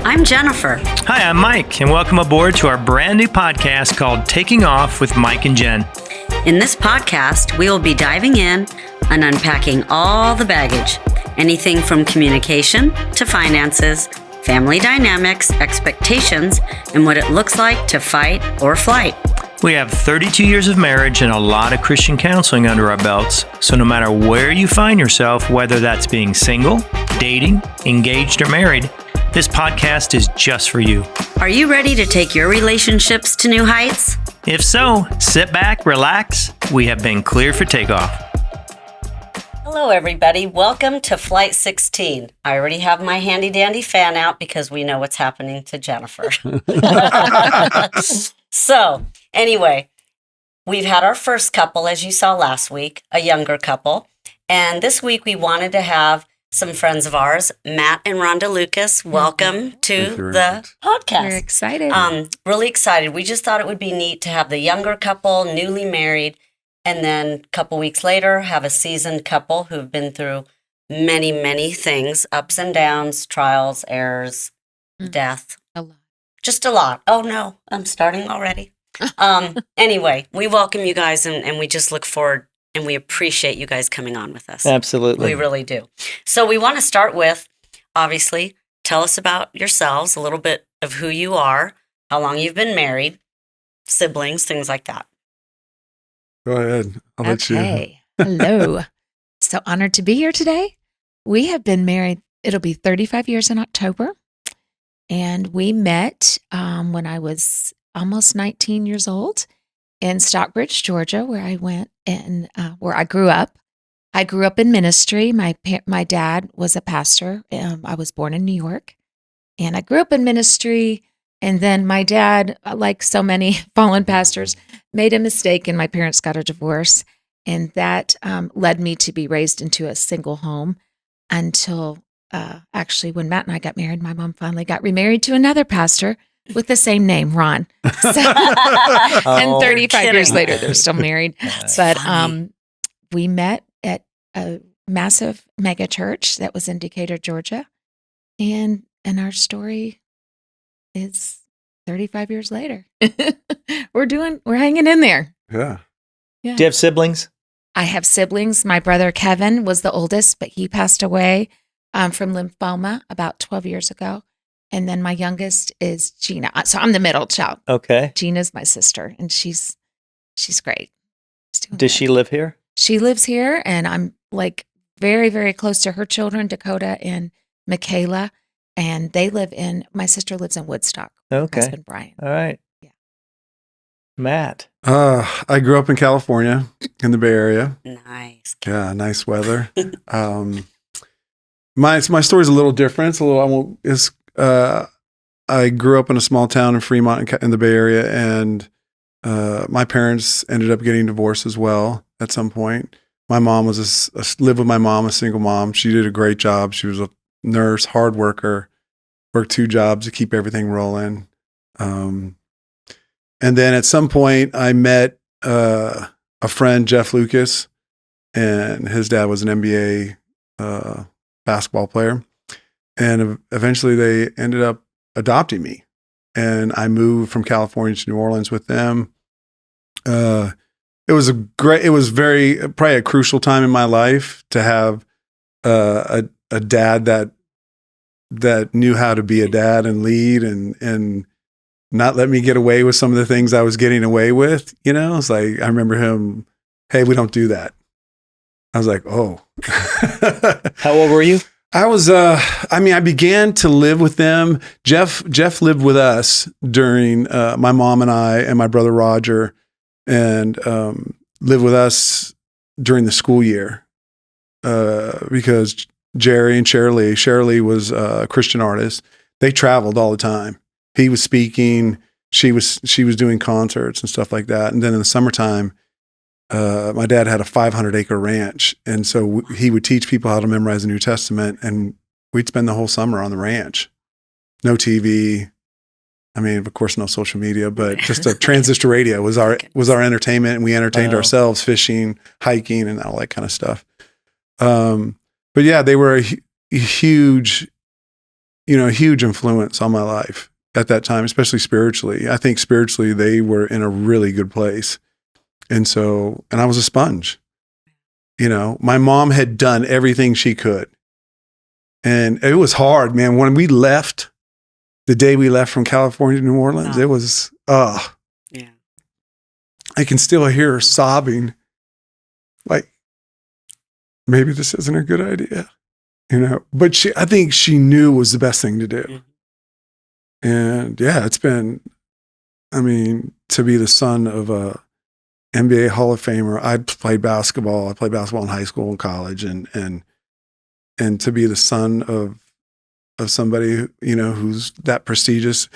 I'm Jennifer. Hi, I'm Mike, and welcome aboard to our brand new podcast called Taking Off with Mike and Jen. In this podcast, we will be diving in and unpacking all the baggage, anything from communication to finances, family dynamics, expectations, and what it looks like to fight or flight. We have 32 years of marriage and a lot of Christian counseling under our belts, so no matter where you find yourself, whether that's being single, dating, engaged, or married, this podcast is just for you. Are you ready to take your relationships to new heights? If so, sit back, relax. We have been cleared for takeoff. Hello, everybody. Welcome to Flight 16. I already have my handy-dandy fan out because we know what's happening to Jennifer. So, anyway, we've had our first couple, as you saw last week, a younger couple. And this week we wanted to have some friends of ours, Matt and Rhonda Lucas. Welcome to the podcast. We're excited. Really excited. We just thought it would be neat to have the younger couple, newly married, and then a couple weeks later have a seasoned couple who've been through many, many things, ups and downs, trials, errors, death. A lot. Just a lot. Oh, no, I'm starting already. Anyway, we welcome you guys, and we just look forward and we appreciate you guys coming on with us. Absolutely. We really do. So we want to start with, obviously, tell us about yourselves, a little bit of who you are, how long you've been married, siblings, things like that. Go ahead. I'll let you. Okay. Hello. So honored to be here today. We have been married, it'll be 35 years in October. And we met when I was almost 19 years old in Stockbridge, Georgia, where I went and where I grew up. I grew up in ministry. My dad was a pastor. I was born in New York, and I grew up in ministry. And then my dad, like so many fallen pastors, made a mistake, and my parents got a divorce. And that led me to be raised into a single home until actually when Matt and I got married, my mom finally got remarried to another pastor with the same name, Ron. So, and 35 years later, they're still married. But we met at a massive mega church that was in Decatur, Georgia. And our story is 35 years later. We're hanging in there. Yeah. Do you have siblings? I have siblings. My brother Kevin was the oldest, but he passed away from lymphoma about 12 years ago. And then my youngest is Gina. So I'm the middle child. Okay. Gina's my sister, and she's great. Does she live here? She lives here, and I'm like very, very close to her children, Dakota and Michaela. And my sister lives in Woodstock. Okay. My husband Brian. All right. Yeah. Matt. I grew up in California, in the Bay Area. Nice. Yeah, nice weather. My story's a little different. I grew up in a small town in Fremont in the Bay Area, and my parents ended up getting divorced as well at some point. My mom was lived with my mom, a single mom. She did a great job. She was a nurse, hard worker, worked 2 jobs to keep everything rolling. And then at some point I met a friend, Jeff Lucas, and his dad was an NBA basketball player. And eventually they ended up adopting me. And I moved from California to New Orleans with them. It was probably a crucial time in my life to have a dad that knew how to be a dad and lead and not let me get away with some of the things I was getting away with. You know, it's like, I remember him, hey, we don't do that. I was like, oh. How old were you? I was, I began to live with them. Jeff lived with us during, my mom and I and my brother Roger, and lived with us during the school year because Jerry and Shirley was a Christian artist. They traveled all the time. He was speaking, she was doing concerts and stuff like that. And then in the summertime, my dad had a 500-acre ranch, and so he would teach people how to memorize the New Testament, and we'd spend the whole summer on the ranch. No TV. I mean, of course, no social media, but just a transistor radio was our entertainment, and we entertained ourselves, fishing, hiking, and all that kind of stuff. But yeah, they were a huge a huge influence on my life at that time, especially spiritually. I think spiritually they were in a really good place. And I was a sponge. My mom had done everything she could. And it was hard, man. When we left, the day we left from California to New Orleans, it was, Yeah. I can still hear her sobbing. Like, maybe this isn't a good idea, but I think she knew it was the best thing to do. Mm-hmm. And yeah, it's been, to be the son of a NBA Hall of Famer. I played basketball in high school and college, and to be the son of somebody, who's that prestigious.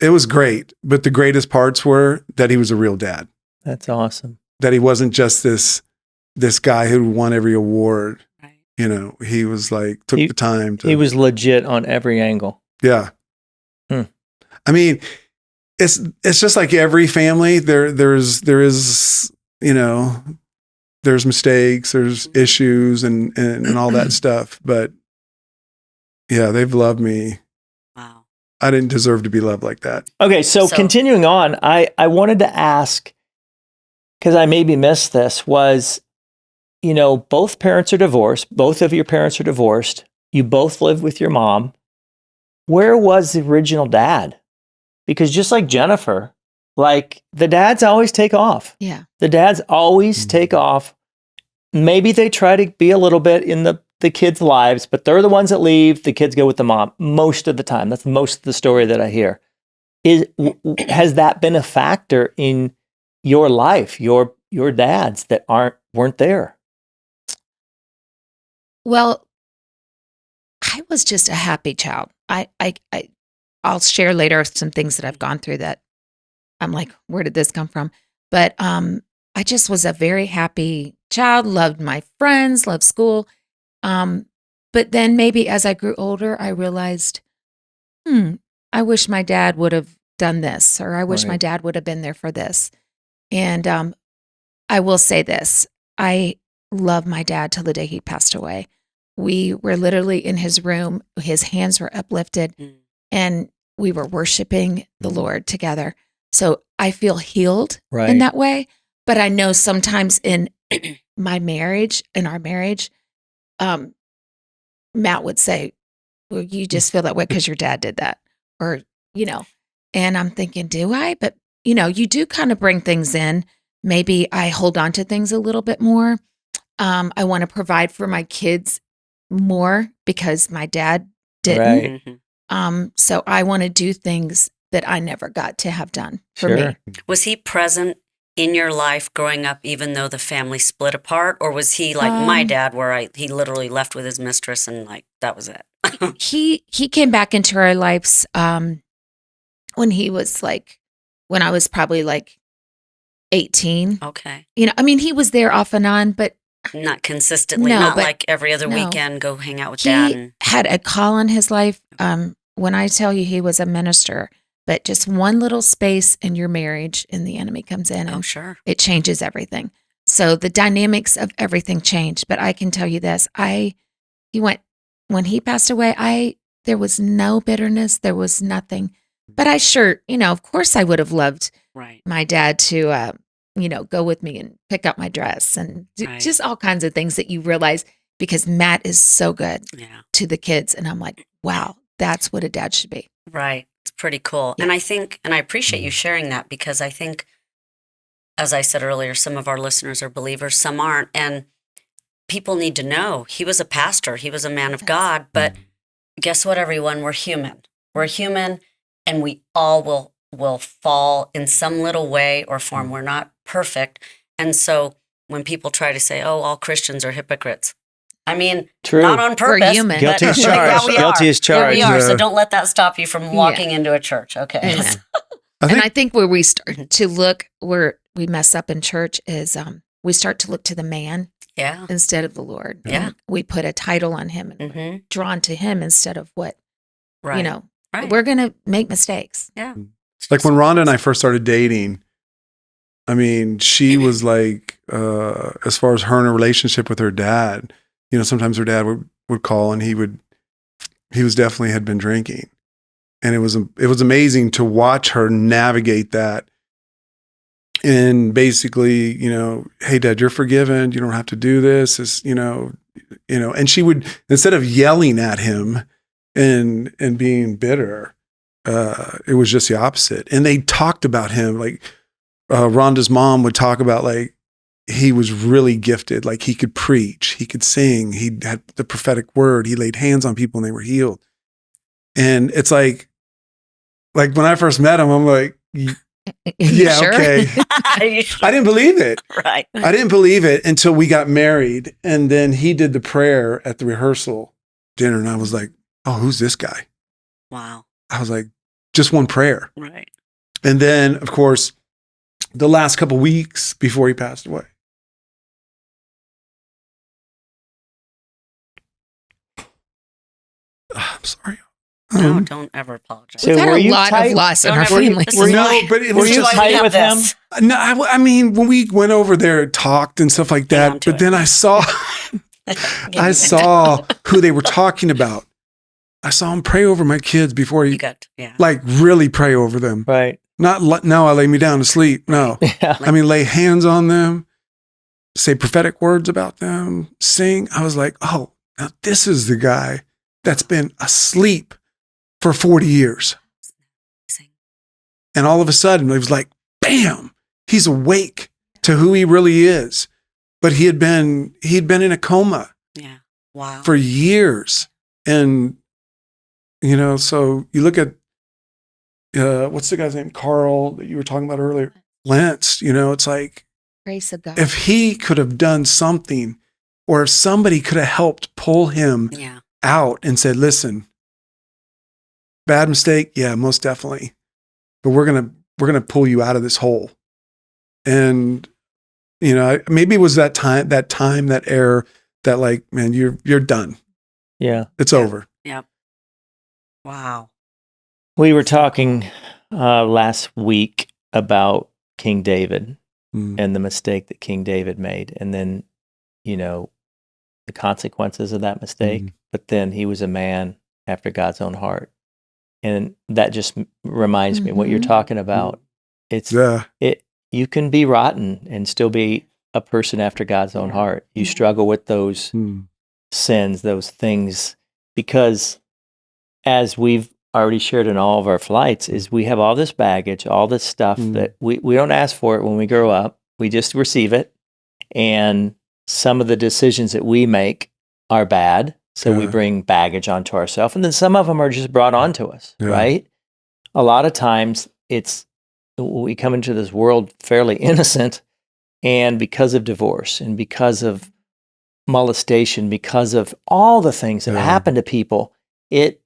It was great. But the greatest parts were that he was a real dad. That's awesome. That he wasn't just this guy who won every award. Right. He was like, took the time to. He was legit on every angle. Yeah. It's just like every family. There's mistakes, there's issues and all that stuff. But yeah, they've loved me. Wow. I didn't deserve to be loved like that. Okay, so continuing on, I wanted to ask, because I maybe missed this, was, both parents are divorced. Both of your parents are divorced. You both live with your mom. Where was the original dad? Because just like Jennifer, like the dads always take off. Yeah. The dads always take off. Maybe they try to be a little bit in the kids' lives, but they're the ones that leave. The kids go with the mom most of the time. That's most of the story that I hear. Has that been a factor in your life, your dads that weren't there? Well, I was just a happy child. I'll share later some things that I've gone through that I'm like, where did this come from? But I just was a very happy child, loved my friends, loved school. But then maybe as I grew older, I realized, I wish my dad would have done this, or I wish my dad would have been there for this. And I will say this, I love my dad till the day he passed away. We were literally in his room, his hands were uplifted, and we were worshiping the Lord together. So I feel healed in that way. But I know sometimes in our marriage, Matt would say, well, you just feel that way because your dad did that, or, and I'm thinking, do I? But, you do kind of bring things in. Maybe I hold on to things a little bit more. I want to provide for my kids more because my dad didn't. Right. So I want to do things that I never got to have done for me. Was he present in your life growing up, even though the family split apart? Or was he like my dad, where he literally left with his mistress and like, that was it? He came back into our lives when I was probably like 18. Okay. He was there off and on, but not consistently, No, not but- like every other no. weekend, go hang out with dad. he had a call in his life. When I tell you he was a minister, but just one little space in your marriage and the enemy comes in Oh, and sure. it changes everything. So the dynamics of everything changed. But I can tell you this, when he passed away, there was no bitterness. There was nothing, but I sure, of course I would have loved Right. my dad to, go with me and pick up my dress and Right. just all kinds of things that you realize because Matt is so good Yeah. to the kids. And I'm like, wow, that's what a dad should be. Right. It's pretty cool. Yeah. And I appreciate you sharing that, because I think, as I said earlier, some of our listeners are believers, some aren't. And people need to know he was a pastor, he was a man of God. But guess what, everyone? We're human. We're human, and we all will fall in some little way or form. We're not perfect. And so when people try to say, oh, all Christians are hypocrites, True. not on purpose. We're human. Guilty as but charged. we Guilty are. as Here we charged. are. So don't let that stop you from walking into a church. Okay. Amen. I think And I think where we start to look, where we mess up in church is we start to look to the man Yeah. instead of the Lord. Yeah. And we put a title on him and we're Mm-hmm. drawn to him instead of what, Right. Right. we're going to make mistakes. Yeah. like when Rhonda and I first started dating, she was like, as far as her and her relationship with her dad, sometimes her dad would call and he would he was definitely had been drinking. And it was amazing to watch her navigate that. And basically, hey, Dad, you're forgiven. You don't have to do this. It's, and she would, instead of yelling at him and being bitter, it was just the opposite. And they talked about him, like Rhonda's mom would talk about, like, he was really gifted. Like, he could preach, he could sing, he had the prophetic word, he laid hands on people and they were healed. And it's like when I first met him, I'm like, yeah, Sure? okay. Are you sure? I didn't believe it. Right. I didn't believe it until we got married. And then he did the prayer at the rehearsal dinner. And I was like, oh, who's this guy? Wow. I was like, just one prayer. Right. And then, of course, the last couple weeks before he passed away. I'm sorry. No, don't ever apologize. So We've had were a you lot tight- of loss in Don't our ever- family. This Were is you- why- No, but it were was you this is just, why we tight have with him? this. no, I mean, when we went over there and talked and stuff like Hang on that, to but it. then I saw, I saw who they were talking about. I saw him pray over my kids before You he, got, yeah. like, really pray over them. Right. Not now I lay me down to sleep. No, Yeah. I mean, lay hands on them, say prophetic words about them, sing. I was like, oh, now this is the guy that's been asleep for 40 years. And all of a sudden, it was like, bam, he's awake to who he really is. But he'd been in a coma Yeah. Wow. for years. And, so you look at, what's the guy's name? Carl, that you were talking about earlier. Lentz, it's like, Grace of God. if he could have done something, or if somebody could have helped pull him Yeah. out and said, listen, bad mistake. Yeah, most definitely. But we're going to pull you out of this hole. And, maybe it was that error that, like, man, you're done. Yeah. It's over. Wow. We were talking last week about King David Mm. and the mistake that King David made, and then, the consequences of that mistake. Mhm. But then he was a man after God's own heart. And that just reminds me of what you're Mhm. talking about. It's Yeah. you can be rotten and still be a person after God's own heart. You Yeah. struggle with those Mm. sins, those things, because as we've already shared in all of our flights, is we have all this baggage, all this stuff Mm. that we don't ask for it when we grow up. We just receive it. And some of the decisions that we make are bad. So we Yeah. bring baggage onto ourselves. And then some of them are just brought onto us, Yeah. right? A lot of times we come into this world fairly innocent, and because of divorce and because of molestation, because of all the things that Yeah. happen to people, it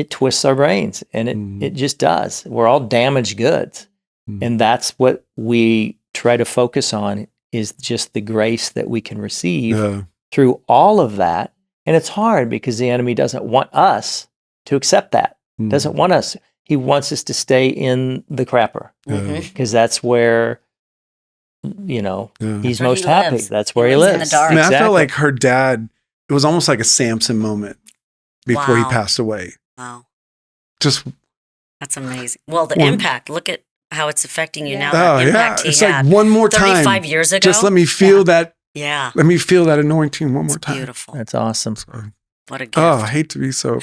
twists our brains, and Mhm. it just does. We're all damaged goods. Mhm. And that's what we try to focus on, is just the grace that we can receive Yeah. through all of that. And it's hard because the enemy doesn't want us to accept that. Mm. Doesn't want us. He wants us to stay in the crapper, Yeah. Mhm. because that's where, Yeah. he's where most he happy. lives. That's where he lives in the lives. dark. I mean, I felt Exactly. like her dad, it was almost like a Samson moment before he Wow. passed away. Wow. Just, That's amazing. Well, the One- impact, look at how it's affecting you now. oh That yeah. impact It's he like had one more time. 35 years ago. Just let me feel Yeah. that. Yeah. Let me feel that anointing one more It's time. beautiful. That's awesome. So- What a gift. Oh, I hate to be so.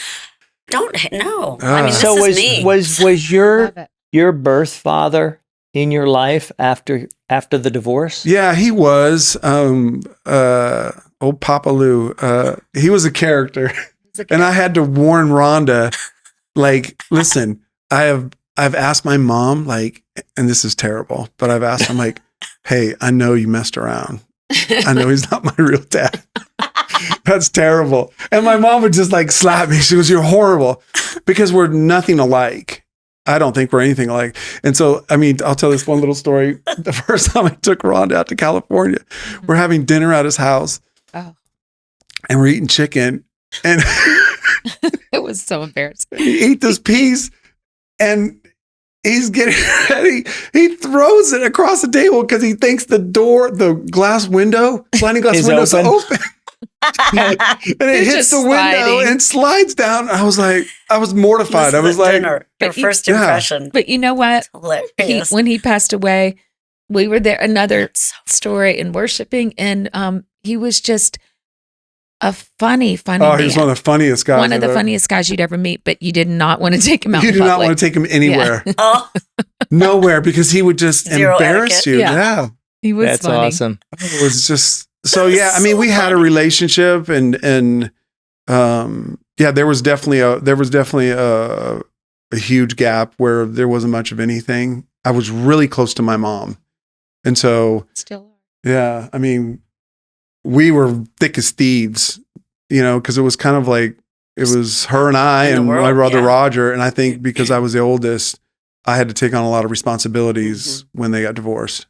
No. I mean, this So is me. was your Love it. your birth father in your life after the divorce? Yeah, he was. Old Papa Lou. He was a character, and I had to warn Rhonda, like, listen, I've asked my mom, like, and this is terrible, but I've asked him, like, hey, I know you messed around. I know he's not my real dad. That's terrible. And my mom would just like slap me. She goes, you're horrible, because we're nothing alike. I don't think we're anything alike. And so, I mean, I'll tell this one little story. The first time I took Rhonda out to California, we're having dinner at his house Oh, and we're eating chicken, and it was so embarrassing. he ate this piece and he's getting ready. He throws it across the table because he thinks the glass window, sliding glass Is window is open. open. and it It's hits just the window sliding. and slides down. I was mortified. I This was is at like, dinner, your But first yeah. impression. But you know what? Hilarious. When he passed away, we were there. Another That's so story in worshiping, and he was just a funny oh, man. he was one of the funniest guys. One of I've the ever- funniest guys you'd ever meet, but you did not want to take him out. You in do not public. want to take him anywhere, Oh, nowhere, because he would just Zero embarrass etiquette. you. Yeah. Yeah. He was That's funny. awesome. It was just so. Yeah, I mean, So we had a funny. relationship, and yeah, there was definitely a huge gap where there wasn't much of anything. I was really close to my mom, and so Still, yeah, I mean, we were thick as thieves, because it was kind of like it was her and I In the and my world, brother yeah. Roger, and I think because I was the oldest, I had to take on a lot of responsibilities when they got divorced.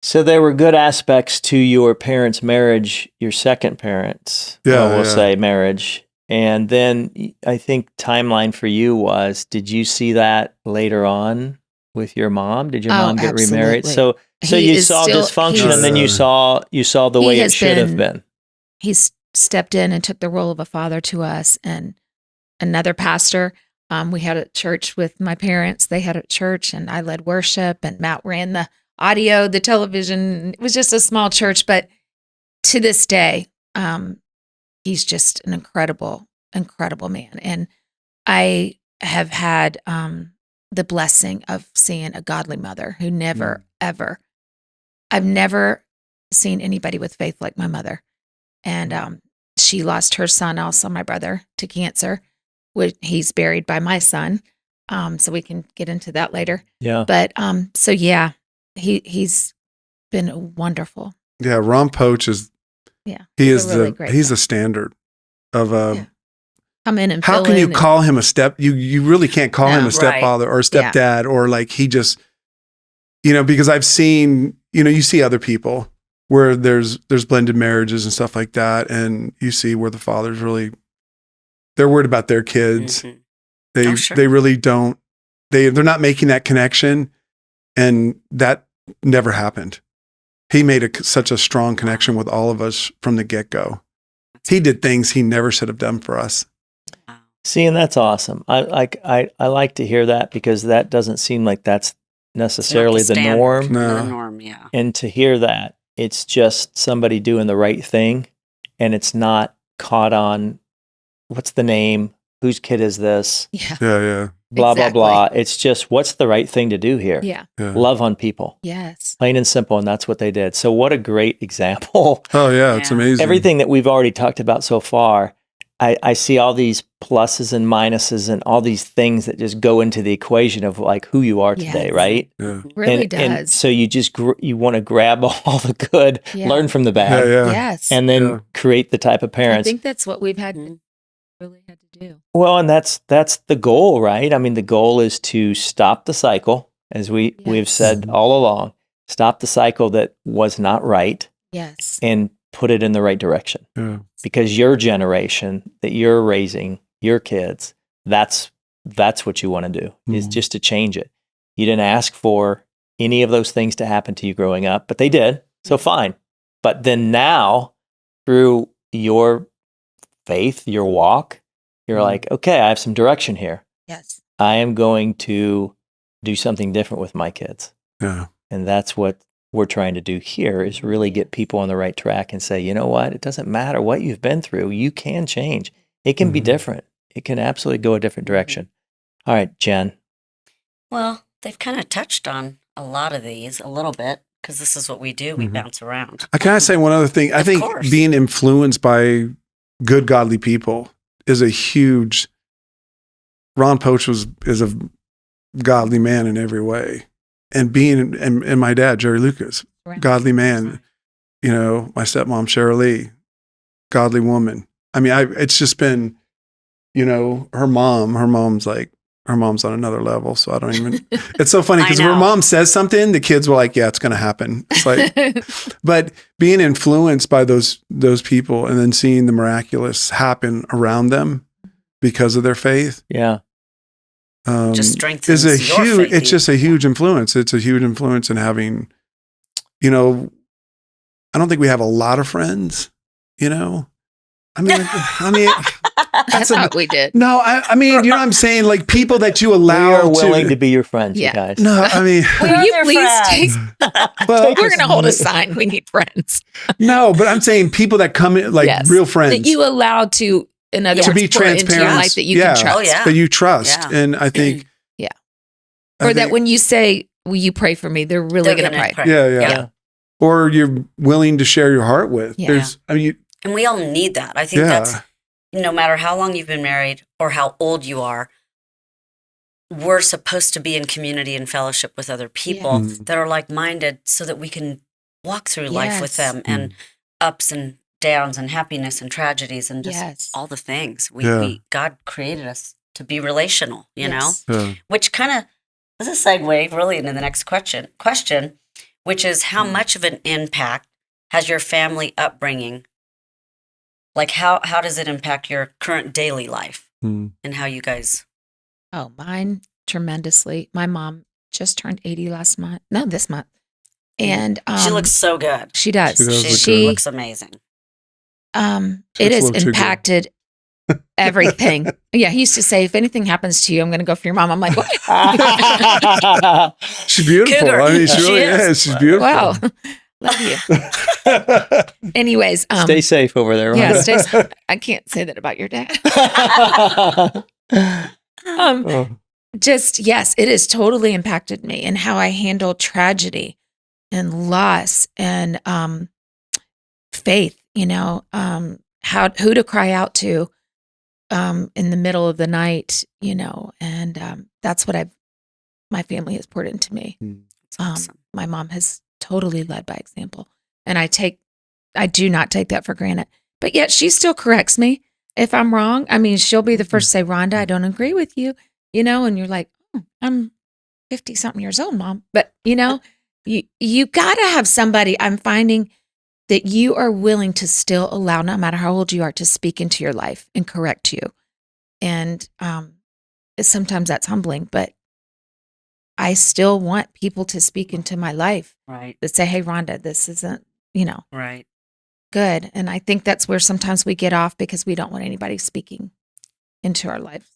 So there were good aspects to your parents' marriage, your second parents, Yeah, we'll yeah. say marriage. And then I think timeline for you was, did you see that later on with your mom? Did your Oh, mom get remarried? absolutely. So He you is saw still- dysfunction, and then you saw the He way it has should have been- been. he's stepped in and took the role of a father to us, and another pastor. We had a church with my parents. They had a church, and I led worship, and Matt ran the audio, the television. It was just a small church, but to this day, he's just an incredible, incredible man. And I have had the blessing of seeing a godly mother who never, ever, I've never seen anybody with faith like my mother. And she lost her son, also my brother, to cancer. He's buried by my son. So we can get into that later. Yeah. But so yeah, he's been wonderful. Yeah, Ron Poach is. Yeah, he he's is a really great he's guy. the standard of Yeah. Come in and how fill can you in and- call him a step? You really can't call him No. a stepfather or a Yeah. stepdad or like he just, because I've seen, you see other people where there's blended marriages and stuff like that, and you see where the fathers really, they're worried about their kids. Mhm. They Oh, sure. they really don't. They're not making that connection, and that never happened. He made such a strong connection with all of us from the get go. He did things he never should have done for us. See, and that's awesome. I like to hear that, because that doesn't seem like that's necessarily the standard. norm. No. The norm, yeah. And to hear that, it's just somebody doing the right thing, and it's not caught on what's the name, whose kid is this, Yeah. Yeah, blah Exactly. blah blah. It's just what's the right thing to do here. Yeah. yeah. Love on people, Yes. plain and simple, and that's what they did. So what a great example. Oh yeah, it's Yeah. amazing. Everything that we've already talked about so far, I see all these pluses and minuses and all these things that just go into the equation of like who you are today, Yes. right? Yeah, Really and does. so you just you want to grab all the good, Yeah. learn from the yeah, bad, yeah. Yes. and then Yeah. create the type of I parents. think that's what we've had Mhm. really had to do. Well, and that's the goal, right? I mean, the goal is to stop the cycle, as we've Yes. said all along, stop the cycle that was not right Yes. and put it in the right direction. Yeah. Because your generation that you're raising, your kids, that's what you want to do, is Mhm. just to change it. You didn't ask for any of those things to happen to you growing up, but they did. So fine. But then now, through your faith, your walk, you're like, okay, I have some direction here. Yes. I am going to do something different with my kids. Yeah. And that's what we're trying to do here, is really get people on the right track and say, you know what? It doesn't matter what you've been through. You can change. It can be Mhm. different. It can absolutely go a different direction. All right, Jen. Well, they've kind of touched on a lot of these a little bit because this is what we do. We Mhm. bounce around. I kind of say one other thing. I Of think course. being influenced by good, godly people is a huge. Ron Poach is a godly man in every way, and and my dad Jerry Lucas, Right. godly man. My stepmom Cheryl Lee, godly woman. I mean, it's just been, her mom's on another level. So I don't even. It's so funny I because when her know. mom says something, the kids were like, "Yeah, it's going to happen." It's like. But being influenced by those people and then seeing the miraculous happen around them because of their faith Yeah. Just strengthens is a your huge. faith It's just a even huge influence. It's a huge influence in having. I don't think we have a lot of friends. I mean, That's what we did. no, I mean, you know what I'm saying? Like people that you We allow are willing to be your friends, Yeah. you guys. No, I mean, Will you Your please take? friends. well, We're going to hold a sign. We need friends. no, but I'm saying people that come in, like Yes. real friends. That you allow to, in other To words, be pour into your transparent. life that you Yeah. can trust. Oh, yeah. that you trust. Yeah. And I think, Yeah. I Or that think- when you say, will you pray for me? They're really They're going to gonna pray. pray. yeah, yeah, Yeah. or you're willing to share your heart with. Yeah. There's, I mean, And we all need that. I think yeah, that's no matter how long you've been married or how old you are, we're supposed to be in community and fellowship with other people Yes. that are like minded so that we can walk through life with Yes. them and ups and downs and happiness and tragedies and just Yes. all the things. Yeah. God created us to be relational, you know? Yes. yeah. Which kind of is a segue really into the next question, which is how much of an impact has your family upbringing? Like how does it impact your current daily life Hmm. and how you guys? Oh, mine tremendously. My mom just turned 80 last month. No, this month. And She looks so good. she does. She does look She good. looks amazing. It has a little too good. impacted everything. Yeah, he used to say, if anything happens to you, I'm going to go for your mom. I'm like, what? She's beautiful. Cougar. I mean, she She really is. is. She's beautiful. Wow. Love you. Anyways, Stay safe over there. yeah, Rhonda. I can't say that about your dad. Oh, Just, yes, it has totally impacted me and how I handle tragedy and loss and faith, who to cry out to in the middle of the night, and that's what my family has poured into me. It's awesome. My mom has totally led by example, and I do not take that for granted. But yet she still corrects me if I'm wrong. I mean, she'll be the first to say, "Rhonda, I don't agree with you," and you're like, "I'm 50-something years old, Mom," but you got to have somebody. I'm finding that you are willing to still allow, no matter how old you are, to speak into your life and correct you, and sometimes that's humbling, but I still want people to speak into my life Right. that say, "Hey, Rhonda, this isn't, Right. good." And I think that's where sometimes we get off because we don't want anybody speaking into our lives.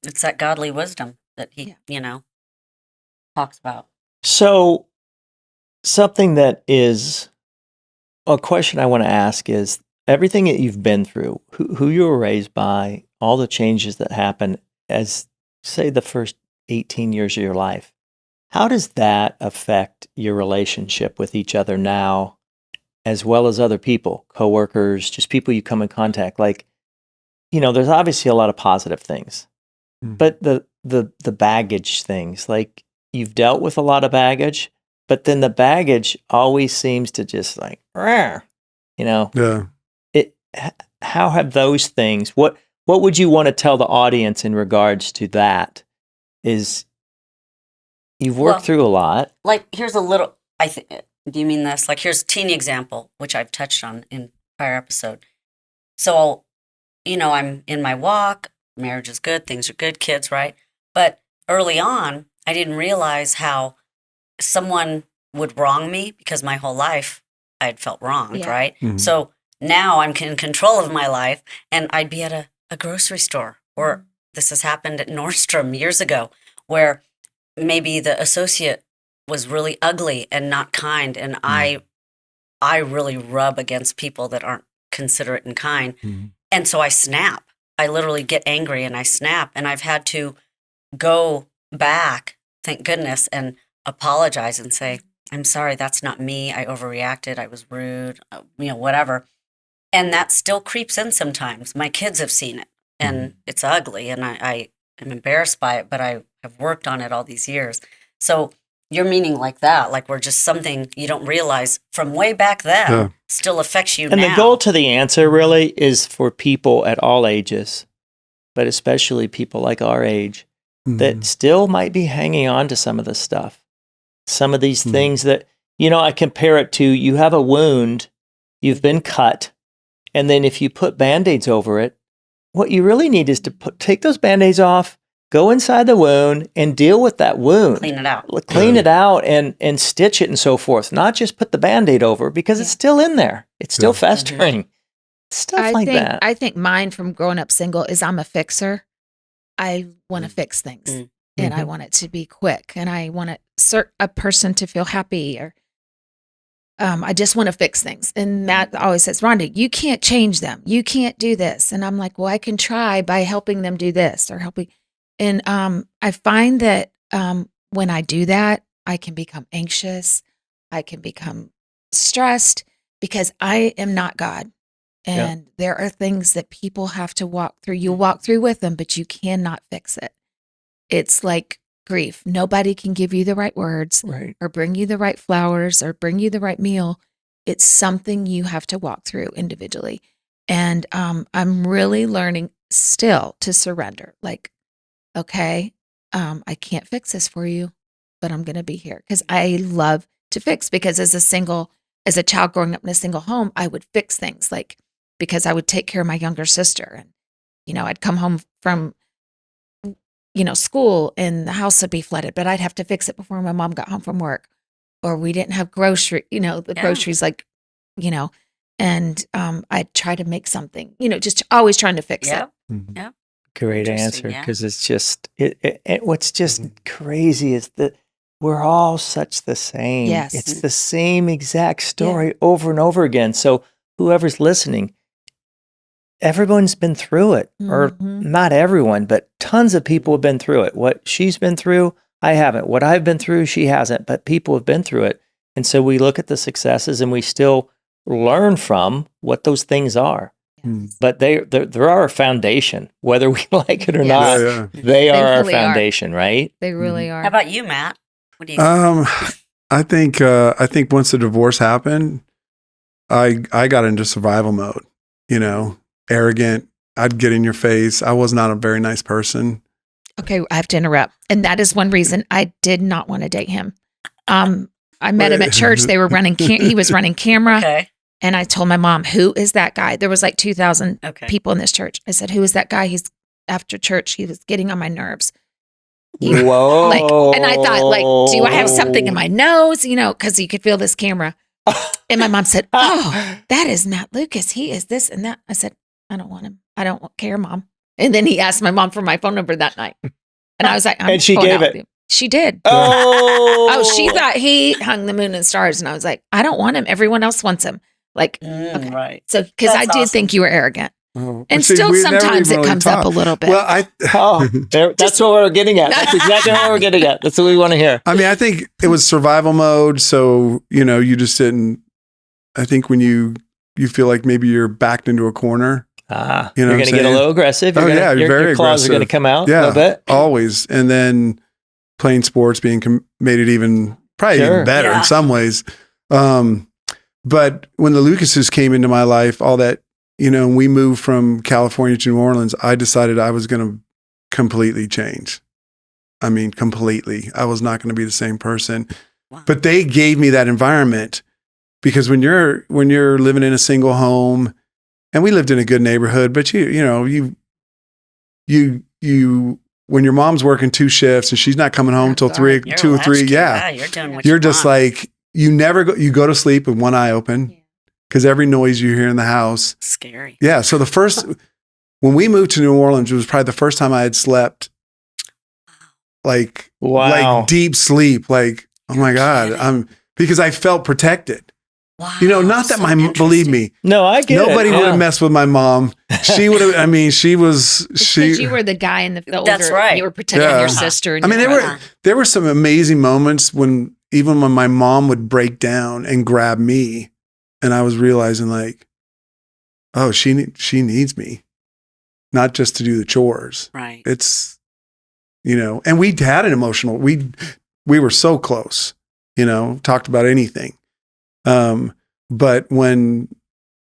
It's that godly wisdom that he, talks about. So, something that is a question I want to ask is everything that you've been through, who you were raised by, all the changes that happen as, say, the first 18 years of your life. How does that affect your relationship with each other now, as well as other people, coworkers, just people you come in contact? Like, there's obviously a lot of positive things, but the baggage things, like you've dealt with a lot of baggage, but then the baggage always seems to just like, "Rah," yeah. How have those things, what would you want to tell the audience in regards to that? Is you've worked Well, through a lot. Like, here's a little, do you mean this? Like, here's a teeny example, which I've touched on in prior episode. So, I'm in my walk, marriage is good, things are good, kids, right? But early on, I didn't realize how someone would wrong me because my whole life I had felt wronged, Yeah. right? Mhm. So now I'm in control of my life, and I'd be at a grocery store, or this has happened at Nordstrom years ago, where maybe the associate was really ugly and not kind, and I really rub against people that aren't considerate and kind, and so I snap. I literally get angry and I snap, and I've had to go back, thank goodness, and apologize and say, "I'm sorry, that's not me. I overreacted. I was rude, whatever." And that still creeps in sometimes. My kids have seen it, and it's ugly, and I am embarrassed by it, but I have worked on it all these years. So you're meaning like that, like we're just something you don't realize from way back then Yeah. still affects you And now. the goal to the answer really is for people at all ages, but especially people like our age that still might be hanging on to some of this stuff. Some of these things that, I compare it to, you have a wound, you've been cut, and then if you put Band-Aids over it, what you really need is to take those Band-Aids off, go inside the wound and deal with that wound. Clean it out. Clean it out and stitch it and so forth. Not just put the Band-Aid over because it's still in there. It's still festering. Stuff like that. I think mine from growing up single is I'm a fixer. I want to fix things, Mm. and I want it to be quick, and I want a person to feel happy, or I just want to fix things. And Matt always says, Rhonda, you can't change them. You can't do this. And I'm like, well, I can try by helping them do this or helping. And I find that when I do that, I can become anxious. I can become stressed because I am not God. And there are things that people have to walk through. You'll walk through with them, but you cannot fix it. It's like grief. Nobody can give you the right words Right. or bring you the right flowers or bring you the right meal. It's something you have to walk through individually. And I'm really learning still to surrender. Like, okay, I can't fix this for you, but I'm going to be here because I love to fix. Because as a child growing up in a single home, I would fix things because I would take care of my younger sister. And, I'd come home from, school and the house would be flooded, but I'd have to fix it before my mom got home from work. Or we didn't have groceries, and I'd try to make something, just always trying to fix it. Mhm. Great Interesting, answer. yeah. Because it's just, what's just crazy is that we're all such the same. Yes. It's the same exact story over and over again. So whoever's listening, everyone's been through it, or Mhm. not everyone, but tons of people have been through it. What she's been through, I haven't. What I've been through, she hasn't, but people have been through it. And so we look at the successes and we still learn from what those things are. Mm. But they're our foundation, whether we like it or Yes. not. Yeah, They are our really are. foundation, right? They really are. How about you, Matt? What do you? I think once the divorce happened, I got into survival mode. Arrogant. I'd get in your face. I was not a very nice person. Okay, I have to interrupt. And that is one reason I did not want to date him. I met him at church. They were running, he was running camera. Okay. And I told my mom, who is that guy? There was like 2,000 Okay. people in this church. I said, who is that guy? He's after church. He was getting on my nerves. He- Whoa. and I thought, do I have something in my nose? Because you could feel this camera. And my mom said, oh, that is Matt Lucas. He is this and that. I said, I don't want him. I don't care, Mom. And then he asked my mom for my phone number that night. And I was like, I'm And she going gave out it. with you. She did. Oh. Oh, she thought he hung the moon and stars. And I was like, I don't want him. Everyone else wants him. Like, okay. Right. So, because I That's did awesome. think you were arrogant. Oh, And see, still we never sometimes even it really comes up talked. a little bit. Well, That's what we're getting at. That's exactly what we're getting at. That's what we want to hear. I think it was survival mode. So, you just didn't, I think when you feel like maybe you're backed into a corner, You're what I'm going to get a saying? little aggressive. Oh, yeah, you're very your claws are going to aggressive. come out a yeah, little bit. always. And then playing sports made it probably Sure. even better Yeah. in some ways. But when the Lucases came into my life, all that, we moved from California to New Orleans, I decided I was going to completely change. I mean, completely. I was not going to be the same person. Wow. But they gave me that environment because when you're living in a single home, and we lived in a good neighborhood, but you when your mom's working 2 shifts and she's not coming home Oh, till God. 3, You're 2 or 3, latchkey. yeah, You're doing what you're you just want. like you go to sleep with one eye open because every noise you hear in the house. Scary. Yeah. So when we moved to New Orleans, it was probably the first time I had slept like Wow. deep sleep. Like, oh my God, kidding. because I felt protected. Wow. Not that so believe interesting. me, No, I get it. nobody would Yeah. have messed with my mom. She would have. I mean, she was. Because you were the guy in the older. That's right. You were protecting Yeah. your sister. And I mean, your there were some amazing moments when my mom would break down and grab me, and I was realizing like, oh, she needs me, not just to do the chores. Right. It's, and we had an emotional. We were so close. Talked about anything. But when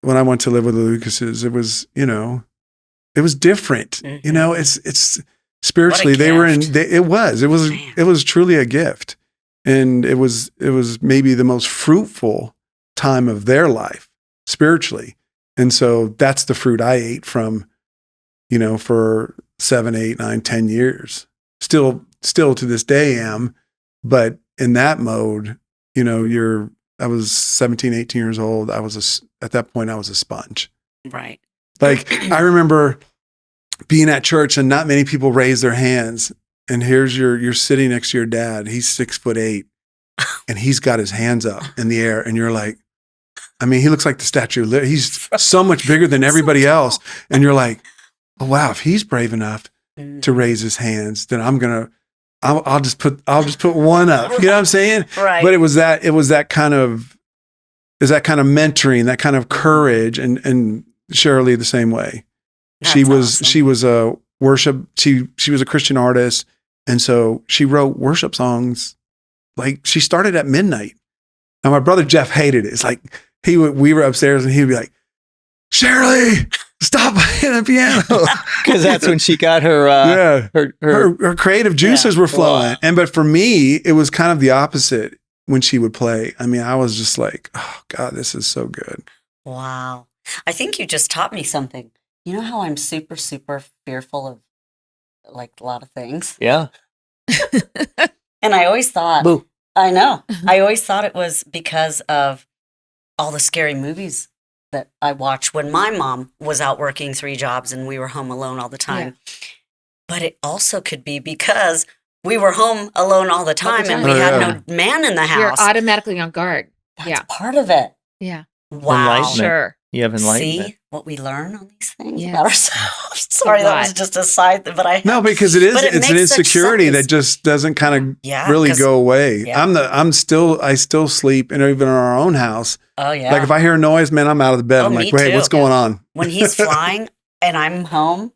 I went to live with the Lucases, it was it was different. Mhm. It's spiritually they were in. gift. It was Man. it was truly a gift, and it was maybe the most fruitful time of their life spiritually, and so that's the fruit I ate from, for 7, 8, 9, 10 years. Still to this day am, but in that mode, I was 17, 18 years old. At that point I was a sponge. Right. Like I remember being at church and not many people raise their hands. And here's you're sitting next to your dad. He's 6'8", and he's got his hands up in the air. And you're like, I mean, he looks like the Statue of Liberty. He's so much bigger than everybody else. And you're like, oh wow, if he's brave enough to raise his hands, then I'll just put one up. You know what I'm saying? Right. But it was that kind of mentoring, that kind of courage, and Shirley the same way. That's She was awesome. a worship. She was a Christian artist, and so she wrote worship songs. Like she started at midnight. Now my brother Jeff hated it. It's like we were upstairs and he'd be like, Shirley, stop playing the piano. Because that's when she got her, Yeah. her Her creative juices were flowing. Wow. But for me, it was kind of the opposite when she would play. I mean, I was just like, oh God, this is so good. Wow. I think you just taught me something. You know how I'm super, super fearful of like a lot of things? yeah. And I always thought, Boo. I know, I always thought it was because of all the scary movies that I watched when my mom was out working 3 jobs and we were home alone all the time. But it also could be because we were home alone all the time and we Oh, had yeah. no man in the You're house. automatically on guard. That's yeah. part of it. Yeah. Wow. Enlightenment. Sure. You have enlightenment. See what we learn on these things Yes. about ourselves. Sorry, that was lot. just a side thing, but I No, because But it it's an makes such insecurity sense. that just doesn't kind of yeah, really 'cause- go away. yeah. I still sleep, and even in our own house. Oh yeah. Like if I hear a noise, man, I'm out of the bed. Oh, I'm me like, wait, too. what's going on? When he's flying and I'm home,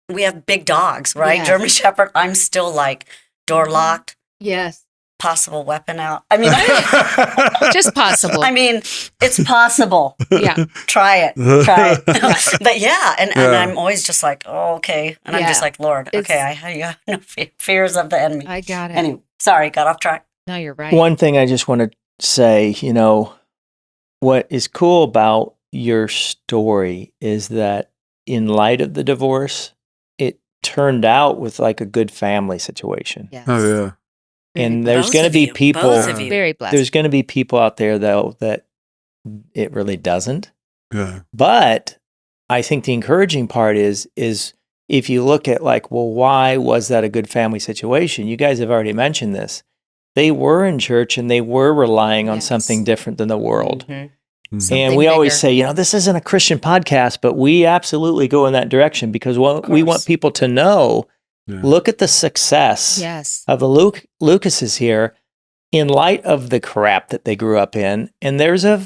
we have big dogs, right? Yeah. German Shepherd. I'm still like door locked, Yes. possible weapon out. I mean, Just possible. I mean, it's possible. yeah. Try it. But yeah, and Yeah. I'm always just like, oh, okay. And I'm just Yeah. like, Lord, It's- okay, I have no fears of the enemy. I got it. Anyway, sorry, got off track. No, you're right. One thing I just want to say, what is cool about your story is that in light of the divorce, it turned out with like a good family situation. Yes. Oh yeah. And Very there's Both going to of be you, people, both of blessed. you. Very blessed. there's going to be people out there though that it really doesn't. Yeah. But I think the encouraging part is if you look at like, well, why was that a good family situation? You guys have already mentioned this. They were in church and they were relying on Yes. something different than the world. Mhm. And Something we always bigger. say, this isn't a Christian podcast, but we absolutely go in that direction because we want course. people to know, Yeah. look at the success Yes. of the Lucases here in light of the crap that they grew up in. And there's a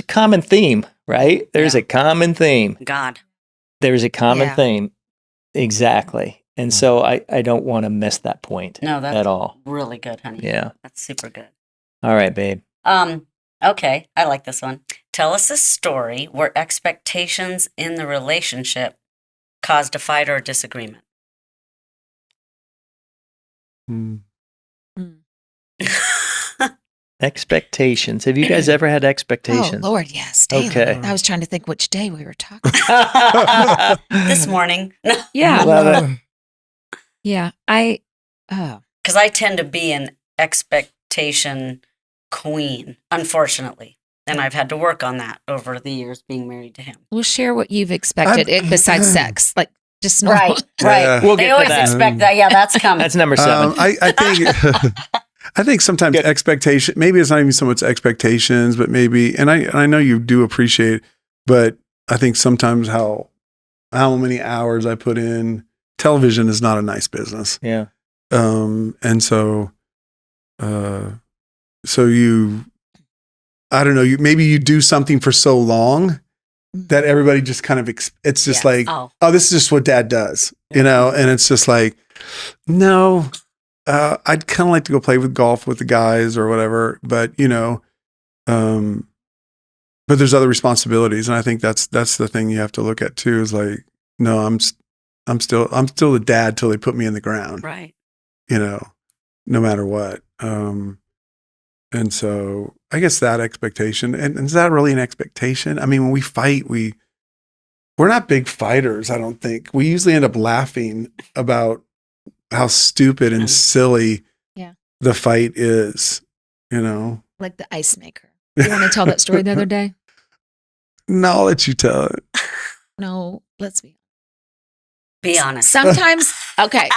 common theme, right? There's Yeah. a common theme. God. There's a common Yeah. theme. Exactly. And so I don't want to miss that point No, that's at all. really good, honey. Yeah. That's super good. All right, babe. Okay, I like this one. Tell us a story where expectations in the relationship caused a fight or a disagreement. Mm. Mm. Expectations. Have you guys ever had expectations? Oh, Lord, yes. Damn. Okay. I was trying to think which day we were talking. This morning. Yeah. Love it. Yeah. Because I tend to be an expectation queen, unfortunately. And I've had to work on that over the years being married to him. We'll share what you've expected besides sex. Like just normal. Right, right. Yeah. We'll They get to always that. expect that. Yeah, that's coming. That's number 7. I think I think sometimes Good. expectation. Maybe it's not even so much expectations, but maybe. And I know you do appreciate, but I think sometimes how many hours I put in. Television is not a nice business. Yeah. And so you, I don't know, maybe you do something for so long that everybody just kind of, it's just Yeah. like, Oh, oh, this is just what dad does, and it's just like, no, I'd kind of like to go play with golf with the guys or whatever, but but there's other responsibilities. And I think that's the thing you have to look at too, is like, no, I'm still the dad till they put me in the ground, right. no matter what. And so I guess that expectation, and is that really an expectation? I mean, when we fight, we're not big fighters. I don't think. We usually end up laughing about how stupid and silly Yeah. the fight is, Like the ice maker. You want to tell that story the other day? No, I'll let you tell it. no, let's Be honest. sometimes, okay.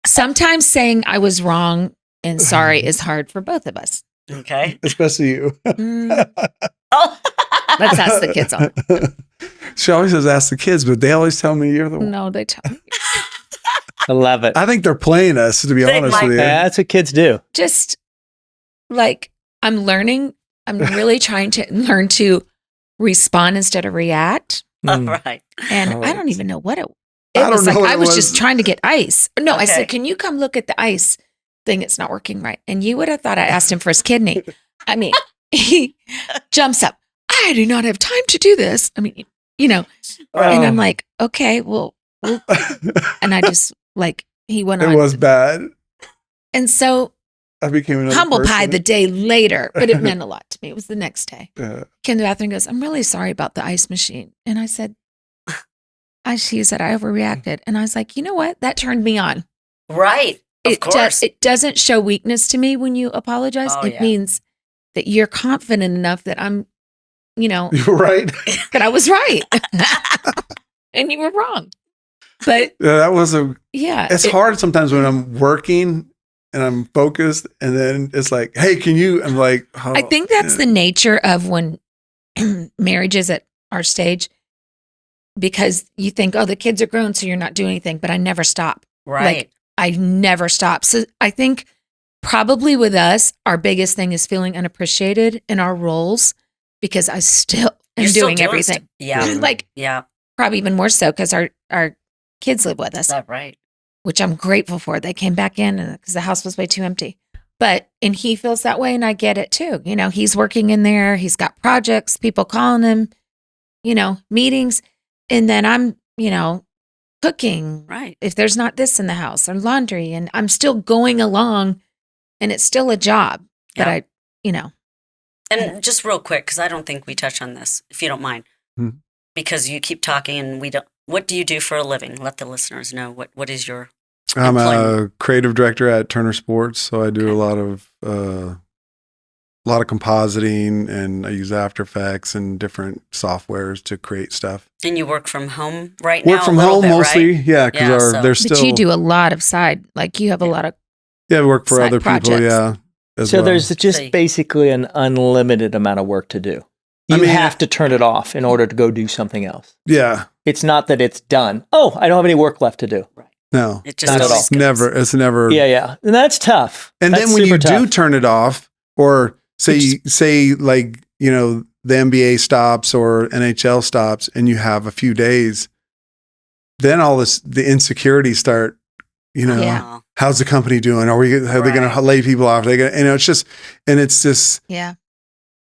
Sometimes saying I was wrong and sorry is hard for both of us. Okay. Especially you. Mm, Oh. let's ask the kids on it. She always says, ask the kids, but they always tell me you're the one. No, they tell me. I love it. I think they're playing us, to be They honest might with you. Yeah, that's what kids do. Just like I'm learning, I'm really trying to learn to respond instead of react. All Mm. right. And Oh. I don't even know what it I don't was know like. what I it was was. just trying to get ice. No, I Okay. said, can you come look at the ice thing? It's not working right. And you would have thought I asked him for his kidney. I mean, he jumps up. I do not have time to do this. I mean, you know, and I'm like, okay, well, and I just like, he went It on. was bad. And so I became another humble pie person. the day later, but it meant a lot to me. It was the next day. Yeah. Came to the bathroom and goes, I'm really sorry about the ice machine. And I said, she said, I overreacted. And I was like, you know what? That turned me on. Right. Of course. It doesn't show weakness to me when you apologize. Oh, It yeah. means that you're confident enough that I'm, you know, You're right. that I was right and you were wrong. But Yeah, that was a. yeah, It's hard sometimes when I'm working and I'm focused, and then it's like, "Hey, can you?" I'm like, oh, I think that's yeah. the nature of when marriage is at our stage, because you think, oh, the kids are grown, so you're not doing anything. But I never stop. right. I never stop. So I think probably with us, our biggest thing is feeling unappreciated in our roles, because I still am You're still doing everything. st- yeah. Like Yeah. probably even more so because our kids live with us, Is that right? which I'm grateful for. They came back in because the house was way too empty. And he feels that way, and I get it too. You know, he's working in there. He's got projects, people calling him, you know, meetings, and then I'm, you know, cooking. Right. If there's not this in the house or laundry, and I'm still going along, and it's still a job that Yeah. I, you know, And just real quick, because I don't think we touch on this, if you don't mind, Hmm. because you keep talking and we don't. What do you do for a living? Let the listeners know what is your. I'm a employment. creative director at Turner Sports, so I do Okay. a lot of compositing, and I use After Effects and different softwares to create stuff. And you work from home right now. Work from a little home bit, mostly, Right? yeah, because Yeah, so- there's but still you do a lot of side, like you have a Yeah. lot of, yeah work for side other people, projects. yeah. As So well. there's just So you- basically an unlimited amount of work to do. I You mean- have to turn it off in order to go do something else. yeah, It's not that it's done. Oh, I don't have any work left to do. no, It just Not at always all. goes. it's never. Yeah. And that's tough. And That's then when you super do tough. turn it off, or Which- say like, you know, the NBA stops or NHL stops, and you have a few days, then the insecurities start. You know, Yeah. Oh, how's the company doing? Are they going Right. to lay people off? Are they going, it's just, and it's just, yeah.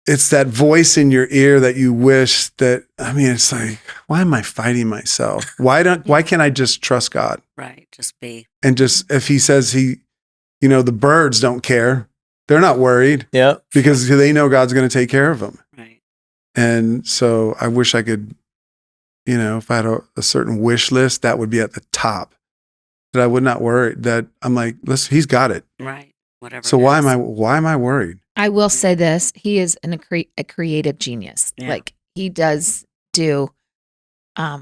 it's that voice in your ear that you wish that. I mean, it's like, why am I fighting myself? Why can't I just trust God? right. Just be. And just, if he says you know, the birds don't care, they're not worried Yep. because they know God's going to take care of them. Right. And so I wish I could, you know, if I had a certain wish list, that would be at the top, that I would not worry, that I'm like, listen, he's got it. Right. Whatever. So it why is. am I worried? I will say this: he is a creative genius. Yeah. Like he does do a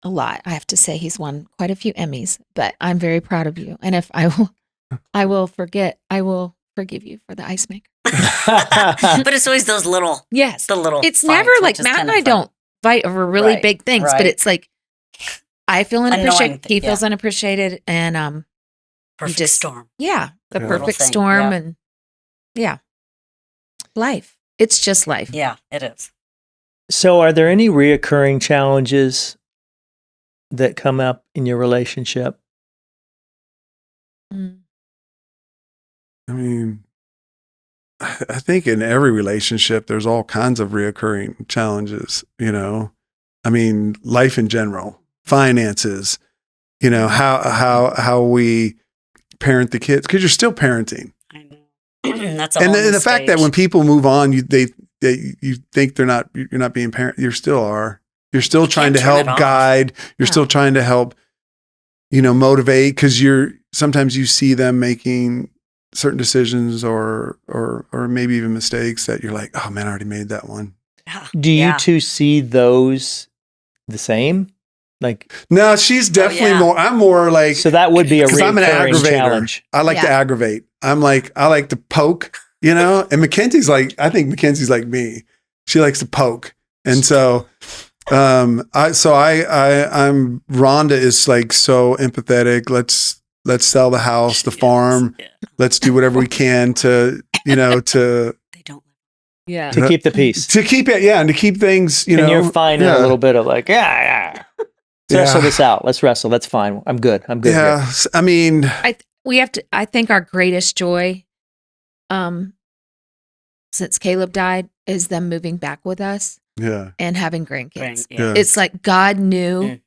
lot. I have to say he's won quite a few Emmys, but I'm very proud of you. And if I will forgive you for the ice maker. But it's always those little, Yes, the little. it's fights, never which like is Matt kind and of I fun. don't fight over really Right, big things, right. but it's like I feel Annoying unappreciated. thing, He feels yeah. unappreciated, and Perfect just- storm. yeah, the Yeah. perfect Little thing, storm, yeah. and yeah, life. It's just life. Yeah, it is. So are there any reoccurring challenges that come up in your relationship? Mm. I mean, I think in every relationship, there's all kinds of reoccurring challenges, you know, I mean, life in general, finances, you know, how we parent the kids, because you're still parenting. I know. That's a And whole the new fact that stage. when people move on, you think you're not being parent, you still are. You're still trying to can't turn help it off. guide. You're No. still trying to help, you know, motivate, because sometimes you see them making certain decisions or maybe even mistakes that you're like, oh man, I already made that one. Yeah. Do you Yeah. two see those the same? Like, No, she's definitely yeah. more. I'm more like so that would be a because I'm an recurring aggravator. challenge. I like to Yeah. aggravate. I like to poke, you know. And Mackenzie's like, I think Mackenzie's like me. She likes to poke, and so, I'm Rhonda is like so empathetic. Let's sell the house, the farm. Yeah. Let's do whatever we can to, you know, to They don't. Yeah. To keep the peace. keep it, yeah, and to keep things, you And know. you're finding yeah. a little bit of like, yeah. Let's wrestle this out. Let's wrestle. That's fine. I'm good. I'm good. Yeah, Here. I mean, I think our greatest joy, since Caleb died, is them moving back with us yeah, and having grandkids. yeah, It's like God knew Mm.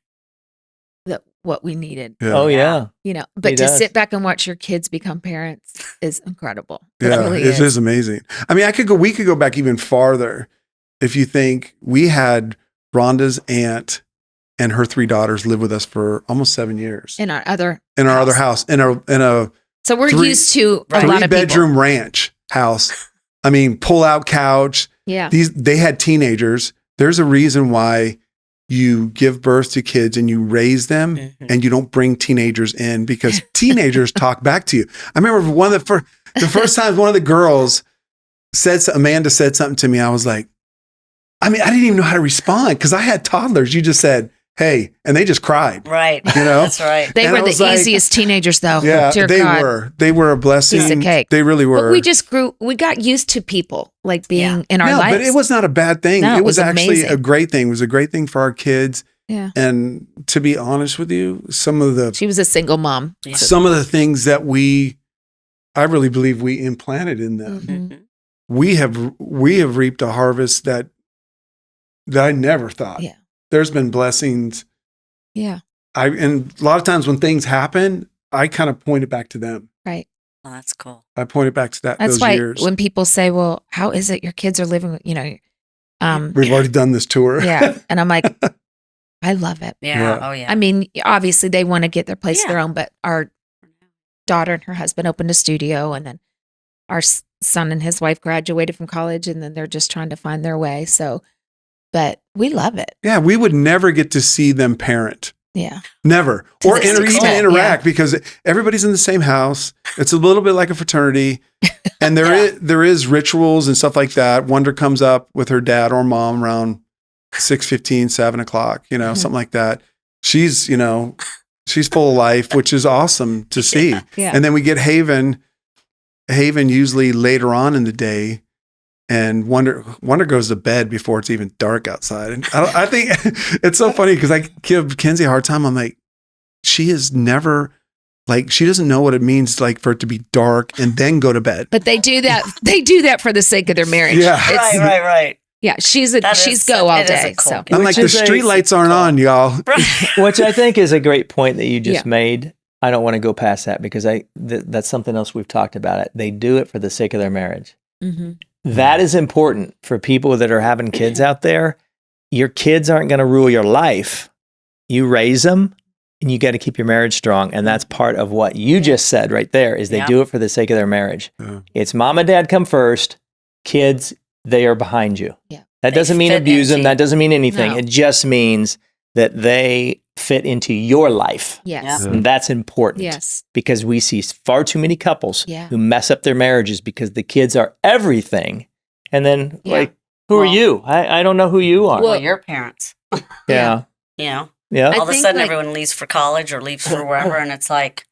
that what we needed, yeah. Oh yeah. you know, but He to does. sit back and watch your kids become parents is incredible. It Yeah, really it is amazing. I mean, we could go back even farther if you think we had Rhonda's aunt and her 3 daughters live with us for almost 7 years In our other, in our other house, in a so we're 3 used to a Right. lot of people. 3-bedroom ranch house. I mean, pull out couch. Yeah. They had teenagers. There's a reason why you give birth to kids and you raise them Mhm. and you don't bring teenagers in because teenagers talk back to you. I remember one of the first times one of the girls Amanda said something to me. I was like, I mean, I didn't even know how to respond because I had toddlers. You just said, "Hey," and they just cried. Right. You know? That's right. They And were I the was like- easiest teenagers, though. Yeah, Dear they God. were. They were a blessing. Piece of cake. They really were. But we got used to people like being in our no, lives. but it was not a bad thing. No, it was actually amazing. a great thing. It was a great thing for our kids. Yeah. And to be honest with you, some of the She was a single mom. Yeah. some of the things that I really believe we implanted in them. Mhm. We have reaped a harvest that I never thought. Yeah. There's been blessings. Yeah. And a lot of times when things happen, I kind of point it back to them. Right. Oh, that's cool. I point it back to That's those why years. when people say, "Well, how is it your kids are living with, you know, We've already done this tour. yeah." And I'm like, I love it. Yeah. Yeah. Oh, yeah. I mean, obviously they want to get their place of their Yeah. own, but our daughter and her husband opened a studio, and then our son and his wife graduated from college, and then they're just trying to find their way. So, but we love it. Yeah, we would never get to see them parent. Yeah. Never. To Or this even extent, interact because everybody's in the same house. It's a little bit like a fraternity. And Yeah. there is rituals and stuff like that. Wonder comes up with her dad or mom around 6:15, 7 o'clock, you know, Mhm. something like that. She's, you know, she's full of life, which is awesome to see. Yeah. And then we get Haven usually later on in the day. And Wonder goes to bed before it's even dark outside. And I think it's so funny because I give Kenzie a hard time. I'm like, she is never like, she doesn't know what it means like for it to be dark and then go to bed. But they do that. They do that for the sake of their marriage. Yeah. It's- Right. Yeah. She's That she's is- go all it is a day. cool So gift. I'm like, the Which is a- street lights aren't on, y'all. Which I think is a great point that you just Yeah. made. I don't want to go past that because that's something else we've talked about. It. They do it for the sake of their marriage. mhm. That is important for people that are having kids out there. Your kids aren't going to rule your life. You raise them and you got to keep your marriage strong. And that's part of what you just said right there is they Yeah. do it for the sake of their marriage. Yeah. It's mom and dad come first. Kids, they are behind you. Yeah. That They doesn't mean fit abuse them. into- That doesn't mean anything. No. It just means that they fit into your life. Yes. Yeah. And that's important Yes. because we see far too many couples Yeah. who mess up their marriages because the kids are everything. And then, Yeah. like, who are Well- you? I don't know who you are. Well, your parents, yeah. you know, Yeah. I all of a think, sudden like- everyone leaves for college or leaves for wherever. And it's like,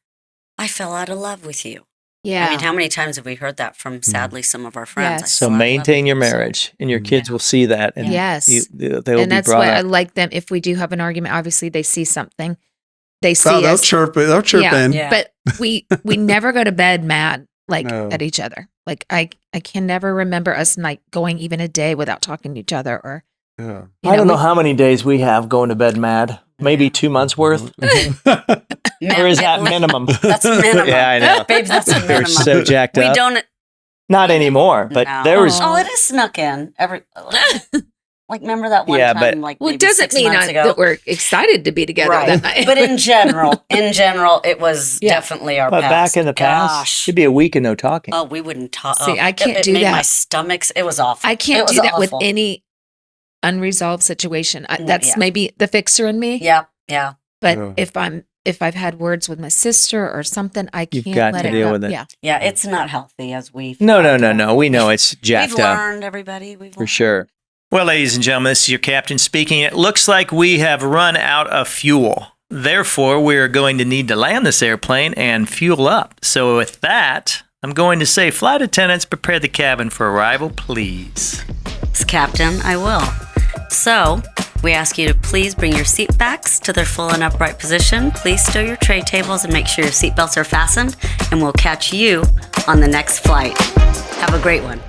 I fell out of love with you. Yeah. I mean, how many times have we heard that from, sadly, some of our friends? I Yes. So fell out of love maintain with your you. So- marriage and your kids will see that. And Yes. they will and be that's brought why I up. like them. If we do have an argument, obviously they see something. They see Oh, they'll us. chirp it. They'll chirp Yeah. in. Yeah. But we never go to bed mad like No. at each other. Like I can never remember us like going even a day without talking to each other or Yeah. I don't know we- how many days we have going to bed mad. Maybe 2 months worth. Or is that minimum? That's minimum. Yeah, I know. Babes, that's a We're minimum. so jacked We up. don't. Not anymore, but No. there was. Oh, it is snuck in every. Like, remember that one Yeah, time? but- Like, well, it maybe doesn't 6 mean months ago. that we're excited to be together Right. that night. But in general, it was Yeah. definitely our But past. back in the past, Gosh. it'd be a week of no talking. Oh, we wouldn't talk. See, oh, I can't it do made that. my stomachs. It was awful. I can't It do was that with awful. any unresolved situation. That's Yeah. maybe the fixer in me. Yeah. Yeah. But Oh. if I've had words with my sister or something, I You've can't got let to it deal go. with it. Yeah. Yeah. It's not healthy as we've. No. talked about. We know it's We've jacked up learned, everybody. We've for learned. sure. Well, ladies and gentlemen, this is your captain speaking. It looks like we have run out of fuel. Therefore, we're going to need to land this airplane and fuel up. So with that, I'm going to say, flight attendants, prepare the cabin for arrival, please. Yes, Captain, I will. So, we ask you to please bring your seat backs to their full and upright position. Please stow your tray tables and make sure your seatbelts are fastened, and we'll catch you on the next flight. Have a great one.